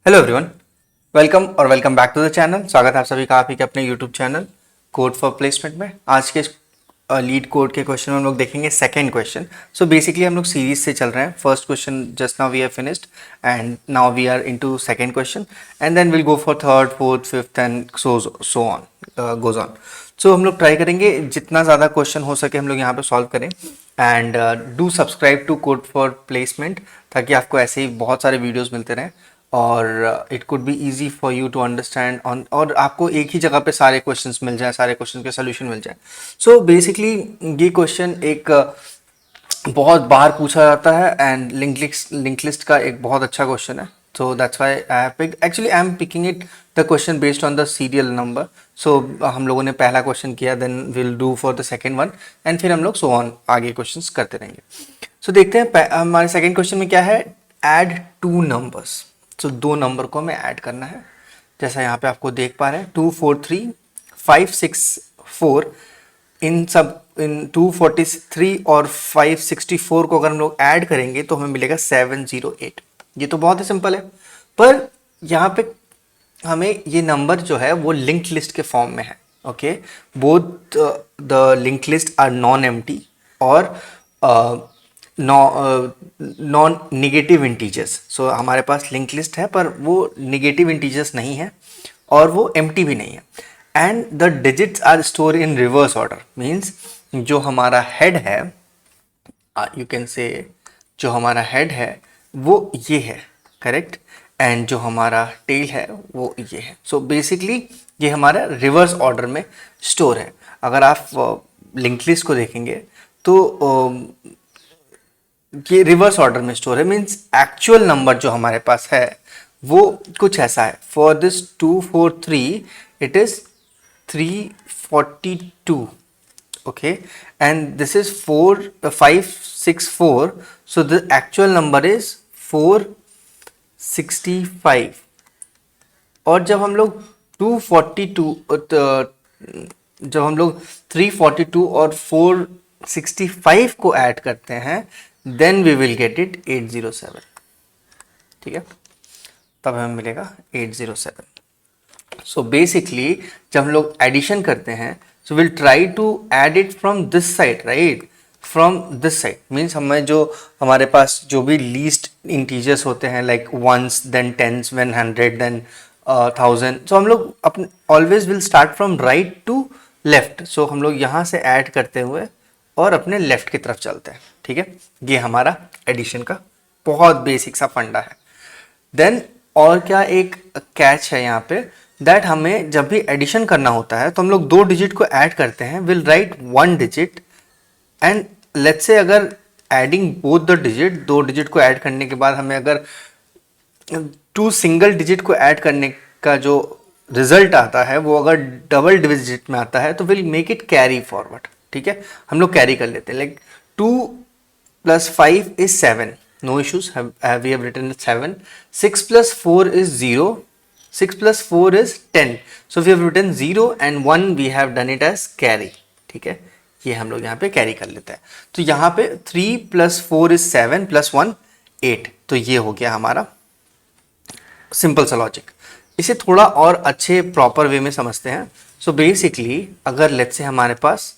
Hello everyone, welcome back to the channel. स्वागत है आप सभी का आप ही के अपने YouTube channel code for placement में। आज के लीड कोड के क्वेश्चन में हम लोग देखेंगे सेकंड क्वेश्चन। सो बेसिकली हम लोग सीरीज से चल रहे हैं। First question just now we have finished and now we are into second question and then will go for third, fourth, fifth and so on goes on. So हम लोग try करेंगे जितना ज़्यादा क्वेश्चन हो सके हम लोग यहाँ पे सॉल्व करें। And do subscribe to code for placement ताकि आपको ऐसे ही बहुत सारे वीडियोस मिलते रहें और it could be easy for you to understand on, और आपको एक ही जगह पे सारे क्वेश्चंस मिल जाए, सारे क्वेश्चन के सोल्यूशन मिल जाए। सो बेसिकली ये क्वेश्चन एक बहुत बार पूछा जाता है एंड लिंक लिस्ट का एक बहुत अच्छा क्वेश्चन है। So that's why I have picked, actually I am picking it the question based on the serial number. सो हम लोगों ने पहला क्वेश्चन किया, then will do for the second one and फिर हम लोग सो ऑन आगे क्वेश्चंस करते रहेंगे। सो देखते हैं हमारे सेकेंड क्वेश्चन में क्या है। Add two numbers. तो दो नंबर को हमें ऐड करना है, जैसा यहाँ पे आपको देख पा रहे हैं 243 564। इन 243 और 564 को अगर हम लोग ऐड करेंगे तो हमें मिलेगा 708। ये तो बहुत ही सिंपल है, पर यहाँ पे हमें ये नंबर जो है वो लिंक्ड लिस्ट के फॉर्म में है। Okay, both the linked list are non empty और नॉन निगेटिव इंटीजर्स। सो हमारे पास लिंक लिस्ट है पर वो निगेटिव इंटीजर्स नहीं है और वो एम्प्टी भी नहीं है। And the digits are store in reverse order, means जो हमारा हेड है, यू कैन से जो हमारा हेड है वो ये है, करेक्ट, एंड जो हमारा टेल है वो ये है। सो बेसिकली ये हमारा रिवर्स ऑर्डर में स्टोर है। अगर आप लिंक लिस्ट को देखेंगे तो ये रिवर्स ऑर्डर में स्टोर है, मीन्स एक्चुअल नंबर जो हमारे पास है वो कुछ ऐसा है। For this 243 it is 342, okay, and this is 564, so the actual number is 465। और जब हम लोग 242 जब हम लोग 342 और 465 को ऐड करते हैं then we will get it 807। ठीक है, तब हमें मिलेगा 807। सो बेसिकली जब हम लोग एडिशन करते हैं so will try to add it from this side, right, from this side means हमें जो हमारे पास जो भी लीस्ट इंटीजर्स होते हैं like ones then tens then 100 then 1000, so हम लोग अपने always will start from right to left. So हम लोग यहाँ से ऐड करते हुए और अपने लेफ्ट की तरफ चलते हैं। ठीक है, ये हमारा एडिशन का बहुत बेसिक सा फंडा है। देन और क्या एक कैच है यहाँ पे, दैट हमें जब भी एडिशन करना होता है तो हम लोग दो डिजिट को ऐड करते हैं, will write one digit and let's say अगर एडिंग बोथ द डिजिट, दो डिजिट को ऐड करने के बाद हमें अगर टू सिंगल डिजिट को ऐड करने का जो रिजल्ट आता है वो अगर डबल डिजिट में आता है तो will make it carry forward. ठीक है, हम लोग कैरी कर लेते हैं, like 2 + 5 is 7, no issues, we have written it 7. 6 + 4 is 0, 6 + 4 is 10, so we have written 0 and 1 we have done it as carry। ठीक है, ये हम लोग यहाँ पे कैरी कर लेते हैं। तो यहाँ पे 3 + 4 is 7 + 1 8, तो ये हो गया हमारा सिंपल सा लॉजिक। इसे थोड़ा और अच्छे प्रॉपर वे में समझते हैं। सो बेसिकली अगर लेट्स से हमारे पास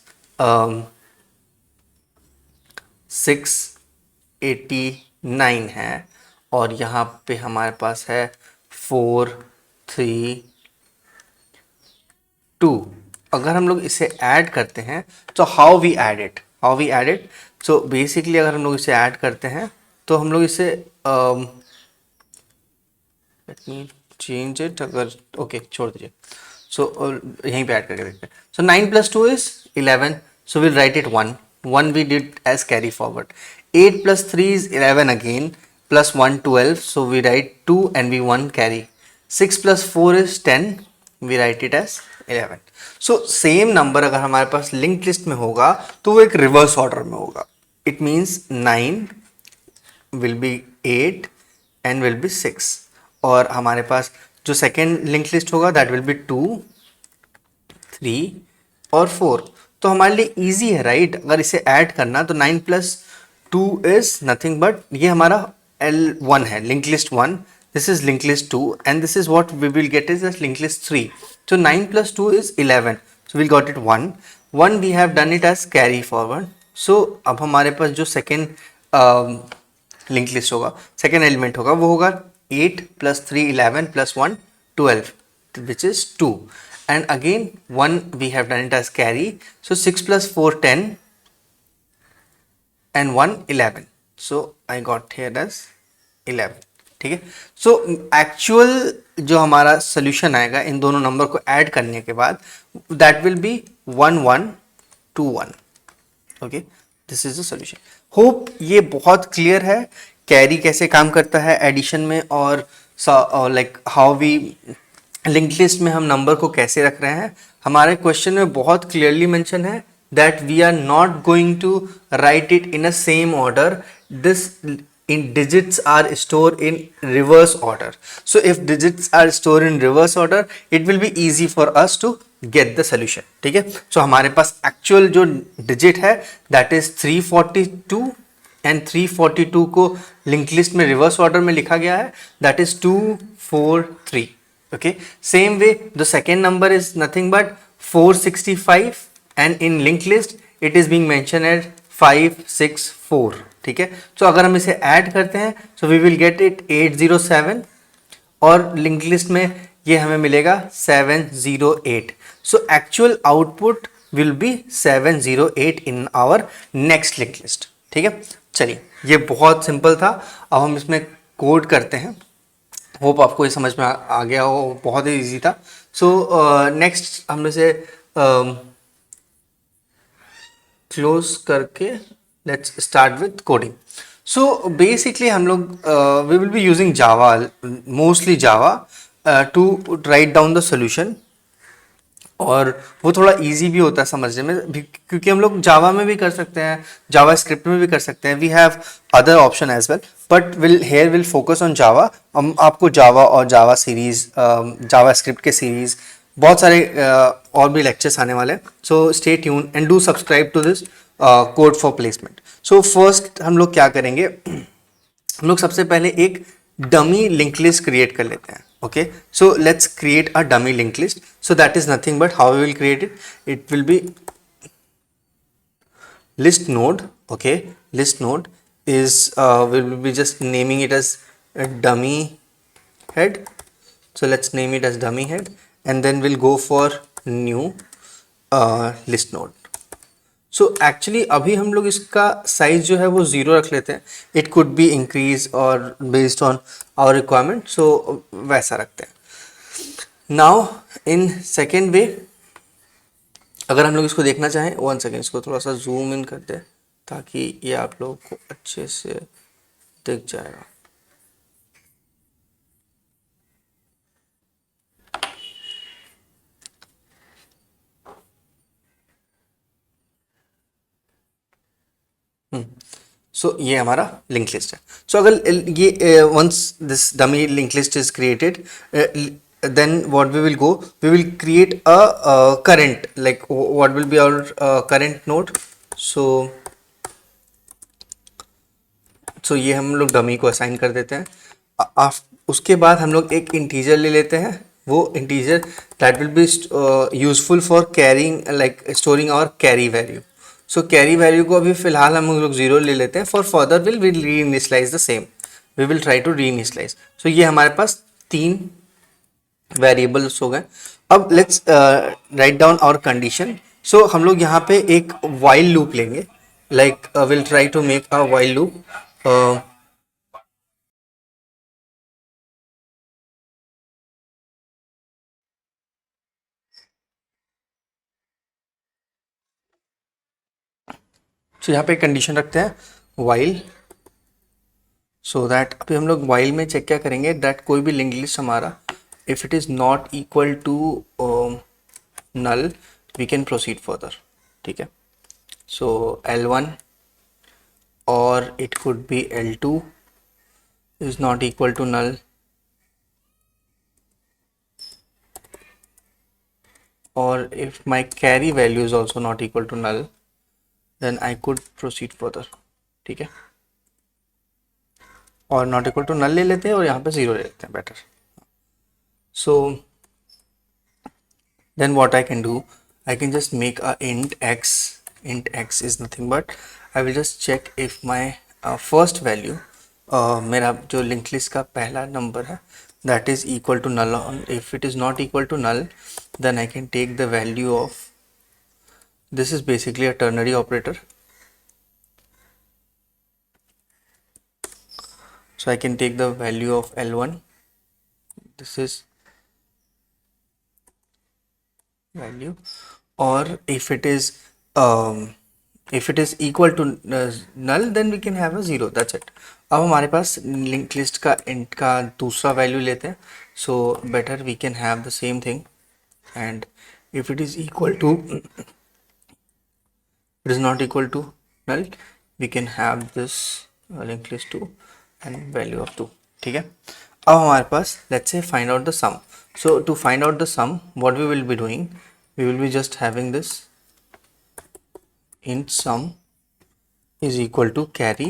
689 है और यहाँ पे हमारे पास है 432, अगर हम लोग इसे ऐड करते हैं तो how we add it, so basically अगर हम लोग इसे ऐड करते हैं तो हम लोग इसे लेट मी चेंज इट, अगर ओके छोड़ दीजिए। सो यहीं पे ऐड करके देखते हैं। सो 9 + 2 is 11, so we'll write it 1 we did as carry forward। 8 + 3 is 11 again, plus 1 12, so we write 2 and we 1 carry। 6 + 4 is 10, we write it as 11। so same number अगर हमारे पास लिंक लिस्ट में होगा तो वो एक रिवर्स ऑर्डर में होगा। It means 9 will be 8 and will be 6, और हमारे पास जो सेकेंड लिंक लिस्ट होगा दैट विल बी 2 3 और 4। तो हमारे लिए इजी है, राइट, अगर इसे ऐड करना तो 9 + 2 इज नथिंग बट ये हमारा L1 है, link list 1, this is linked list 2, and this is what we will get is as linked list 3. So 9 plus 2 is 11, so we got it 1. We have done it as carry forward. So अब हमारे पास जो second link list होगा, second element होगा, वो होगा 8 plus 3 11 plus 1 12, which is 2. And again 1 we have done it as carry, so 6 plus 4 10 and 1 11, so I got here as 11. ठीक है. So actual जो हमारा सोल्यूशन आएगा इन दोनों नंबर को ऐड करने के बाद, that will B 1 1 2 1. Okay, this is the solution. Hope ये बहुत क्लियर है कैरी कैसे काम करता है एडिशन में, और like how we link list में हम नंबर को कैसे रख रहे हैं. हमारे क्वेश्चन में बहुत क्लियरली मेंशन है that we are not going to write it in a same order. This in digits are stored in reverse order. So if digits are stored in reverse order, it will be easy for us to get the solution. ठीक है. So हमारे पास actual जो digit है that is 342, and 342 को link list में reverse order में लिखा गया है, that is 243. Okay. Same way the second number is nothing but 465, and in linked list it is being mentioned as 564. ठीक है. तो अगर हम इसे ऐड करते हैं so we will get it 807, और लिंक लिस्ट में ये हमें मिलेगा 708. So actual output will be 708 in our next linked list. ठीक है. चलिए, ये बहुत सिंपल था. अब हम इसमें कोड करते हैं. होप आपको ये समझ में आ गया हो, बहुत ही ईजी था. सो नेक्स्ट हम इसे क्लोज करके let's start with coding. So basically हम लोग we will be using Java, mostly Java, to write down the solution. और वो थोड़ा इजी भी होता है समझने में, क्योंकि हम लोग जावा में भी कर सकते हैं, जावा स्क्रिप्ट में भी कर सकते हैं. We have other option as well, but will focus on Java. हम आपको जावा और जावा सीरीज, जावा स्क्रिप्ट के सीरीज बहुत सारे और भी लेक्चर्स आने वाले हैं. So stay tune and do subscribe to this code for placement. So first हम लोग क्या करेंगे, हम लोग सबसे पहले एक डमी लिंक लिस्ट क्रिएट कर लेते हैं. Okay, so let's create a dummy linked list. So that is nothing but how we will create it. It will be list node. Okay, list node is we will be just naming it as a dummy head. So let's name it as dummy head, and then we'll go for new list node. So actually अभी हम लोग इसका size जो है वो 0 रख लेते हैं. इट कुड बी इंक्रीज और बेस्ड ऑन आवर रिक्वायरमेंट, सो वैसा रखते हैं. नाउ इन सेकेंड वे, अगर हम लोग इसको देखना चाहें, 1 सेकेंड, इसको थोड़ा सा जूम इन करते हैं ताकि ये आप लोगों को अच्छे से दिख जाएगा. सो ये हमारा लिंक लिस्ट है. सो अगर ये once this dummy link list is created, then what we will go, we will create a current, like what will be our current node. so ये हम लोग डमी को असाइन कर देते हैं. उसके बाद हम लोग एक इंटीजर ले लेते हैं. वो integer that will be useful for carrying, like storing our carry value. So carry value को अभी फिलहाल हम लोग 0 ले लेते हैं. For further will reinitialise the same, we will try to reinitialise. So ये हमारे पास 3 वेरिएबल्स हो गए. अब let's write down our condition. So हम लोग यहाँ पे एक वाइल लूप लेंगे, like will try to make a while loop. सो यहाँ पे कंडीशन रखते हैं वाइल, सो दैट अभी हम लोग वाइल में चेक क्या करेंगे, दैट कोई भी लिंक लिस्ट हमारा if it is not equal to null, we can proceed further. ठीक है. So L1 or it could be L2 is not equal to null, or if my carry value is also not equal to null, then I could proceed further. ठीक है. और not equal to null ले लेते हैं और यहाँ पे 0 ले लेते हैं, better. So then what I can do, I can just make a int x. Int x is nothing but I will just check if my first value, मेरा जो linked list का पहला number है, that is equal to null. If it is not equal to null, then I can take the value of, this is basically a ternary operator, so I can take the value of L1. This is value, or if it is equal to null, then we can have a 0. That's it. अब हमारे पास linked list का int का दूसरा value लेते हैं, so better we can have the same thing, and if it is equal to, it is not equal to null, we can have this linked list 2 and value of 2. ठीक है. अब हमारे पास let's say find out the sum. So to find out the sum, what we will be doing, we will be just having this int sum is equal to carry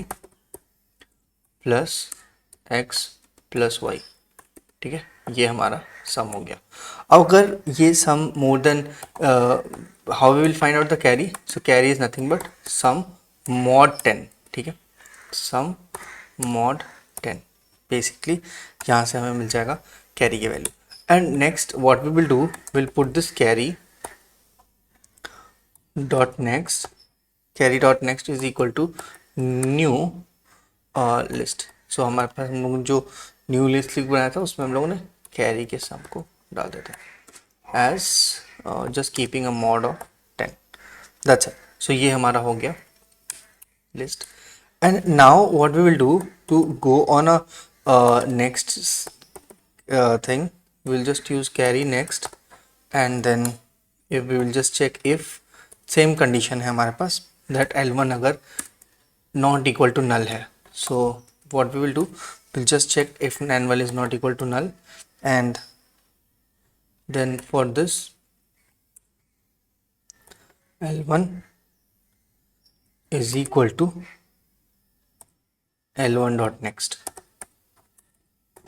plus x plus y. ठीक है, ये हमारा सम हो गया. अब अगर ये sum more than, how we will find out the carry, so carry is nothing but sum mod 10. ठीक है, सम mod 10, बेसिकली यहाँ से हमें मिल जाएगा कैरी की value. And next what we will do, will put this carry dot next, carry dot next is equal to new list. So हमारे पास हम लोग जो न्यू लिस्ट बनाया था उसमें हम लोगों ने कैरी के सम को डाल देते हैं as just keeping a mod of 10. That's it. So ये हमारा हो गया list. And now what we will do to go on a next thing, we will just use carry next, and then if we will just check if same condition है हमारे पास that L1 अगर not equal to null है. So what we will do, we'll just check if N1 is not equal to null, and then for this L1 is equal to L1 dot next.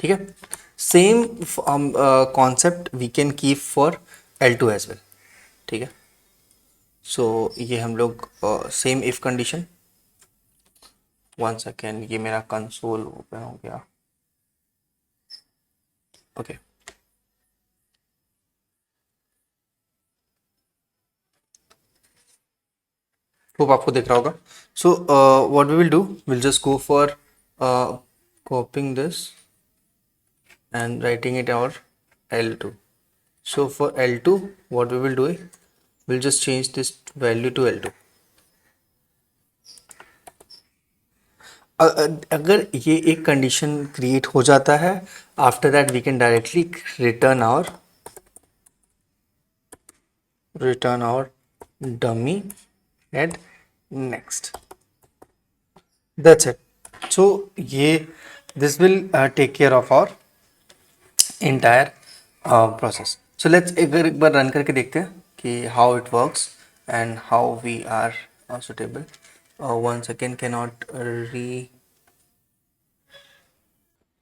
ठीक है, same concept we can keep for L2 as well. ठीक है, so ये हम लोग same if condition. One second, ये मेरा console open हो गया. ओके, होप आपको दिख रहा होगा. So what we will do, will just go for copying this and writing it our L2. So for L2 what we will do, we'll just change this value to L2. अगर ये एक condition create हो जाता है, after that we can directly return our dummy at next. That's it. So ये this will take care of our entire process. So let's एक बार run करके देखते हैं कि how it works and how we are suitable. 1 second, cannot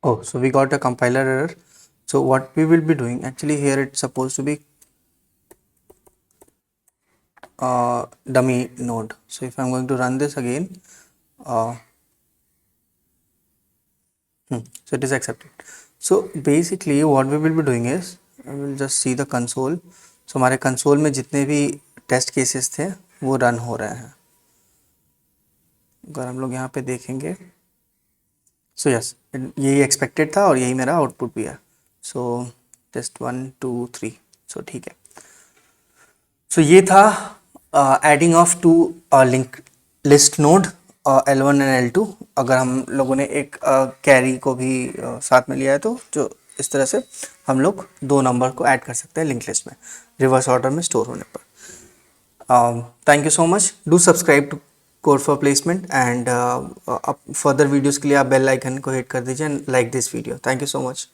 oh, so we got a compiler error. So what we will be doing, actually here it's supposed to be dummy node. So if I'm going to run this again, so it is accepted. So basically what we will be doing is, I will just see the console. So हमारे console में जितने भी test cases थे वो run हो रहे हैं. अगर हम लोग यहाँ पे देखेंगे, सो यस, यही एक्सपेक्टेड था और यही मेरा आउटपुट भी है. सो टेस्ट 1 2 3. सो ठीक है. सो ये था adding of two link list node L1 and L2. अगर हम लोगों ने एक कैरी को भी साथ में लिया है तो जो इस तरह से हम लोग दो नंबर को ऐड कर सकते हैं लिंक लिस्ट में रिवर्स ऑर्डर में स्टोर होने पर. Thank you so much. Do subscribe to code for placement, and further videos के लिए आप बेल आइकन को हिट कर दीजिए and like this video. Thank you so much.